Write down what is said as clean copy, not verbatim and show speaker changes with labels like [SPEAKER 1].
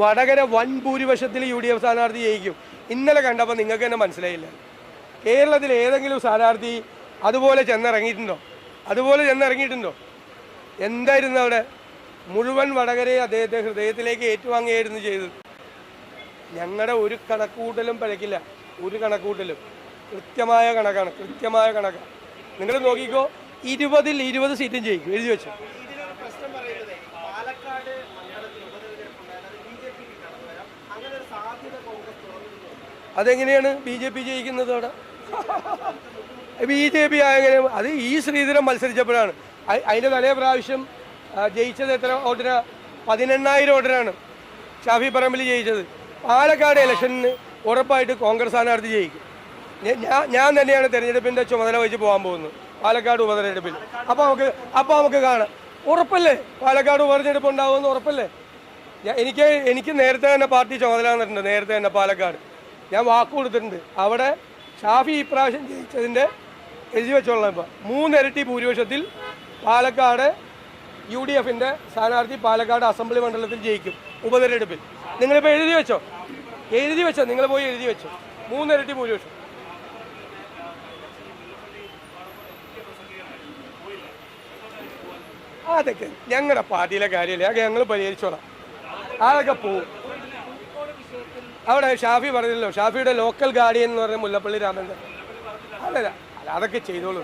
[SPEAKER 1] വടകര വൻ ഭൂരിപക്ഷത്തിൽ UDF സ്ഥാനാർത്ഥി ജയിക്കും. ഇന്നലെ കണ്ടപ്പോൾ നിങ്ങൾക്ക് തന്നെ മനസ്സിലായില്ല. കേരളത്തിൽ ഏതെങ്കിലും സ്ഥാനാർത്ഥി അതുപോലെ ചെന്നിറങ്ങിയിട്ടുണ്ടോ? എന്തായിരുന്നു അവിടെ? മുഴുവൻ വടകരയെ അദ്ദേഹത്തെ ഹൃദയത്തിലേക്ക് ഏറ്റുവാങ്ങുകയായിരുന്നു ചെയ്തത്. ഞങ്ങളുടെ ഒരു കണക്കുകൂട്ടലും പഴക്കില്ല, ഒരു കണക്കുകൂട്ടലും. കൃത്യമായ കണക്കാണ്. നിങ്ങൾ നോക്കിക്കോ, 20ൽ 20 സീറ്റും ജയിക്കും. എഴുതി വെച്ചു. അതെങ്ങനെയാണ് BJP ജയിക്കുന്നത്? അവിടെ BJP എങ്ങനെ? അത് ഈ ശ്രീധരൻ മത്സരിച്ചപ്പോഴാണ്. അതിൻ്റെ തലേ പ്രാവശ്യം ജയിച്ചത് എത്ര വോട്ടിനാ? 18,000 വോട്ടിനാണ് ഷാഫി പറമ്പിൽ ജയിച്ചത്. പാലക്കാട് ഇലക്ഷന് ഉറപ്പായിട്ട് കോൺഗ്രസ് സ്ഥാനാർത്ഥി ജയിക്കും. ഞാൻ തന്നെയാണ് തെരഞ്ഞെടുപ്പിൻ്റെ ചുമതല വഹിച്ച് പോകാൻ പോകുന്നത് പാലക്കാട് ഉപതെരഞ്ഞെടുപ്പിൽ. അപ്പോൾ നമുക്ക് കാണാം. ഉറപ്പല്ലേ പാലക്കാട് ഉപതെരഞ്ഞെടുപ്പ് ഉണ്ടാവുമെന്ന്? ഉറപ്പല്ലേ? എനിക്ക് നേരത്തെ തന്നെ പാർട്ടി ചുമതല തന്നിട്ടുണ്ട്. നേരത്തെ തന്നെ പാലക്കാട് ഞാൻ വാക്ക് കൊടുത്തിട്ടുണ്ട്. അവിടെ ഷാഫി ഇപ്രാവശ്യം ജയിച്ചതിൻ്റെ എഴുതി വെച്ചോളാം. ഇപ്പം 3 ഇരട്ടി ഭൂരിപക്ഷത്തിൽ പാലക്കാട് UDFൻ്റെ സ്ഥാനാർത്ഥി പാലക്കാട് അസംബ്ലി മണ്ഡലത്തിൽ ജയിക്കും ഉപതെരഞ്ഞെടുപ്പിൽ. നിങ്ങളിപ്പോൾ എഴുതി വെച്ചോ, നിങ്ങൾ പോയി എഴുതി വെച്ചോ. 3 ഇരട്ടി ഭൂരിപക്ഷം. അതൊക്കെ ഞങ്ങളുടെ പാർട്ടിയിലെ കാര്യമല്ലേ, അതൊക്കെ ഞങ്ങൾ പരിഹരിച്ചോളാം. അതൊക്കെ പോവും. അവിടെ ഷാഫി പറഞ്ഞല്ലോ, ഷാഫിയുടെ ലോക്കൽ ഗാർഡിയൻ എന്ന് പറഞ്ഞ മുല്ലപ്പള്ളി രാമചന്ദ്രൻ. അതൊക്കെ ചെയ്തോളൂ.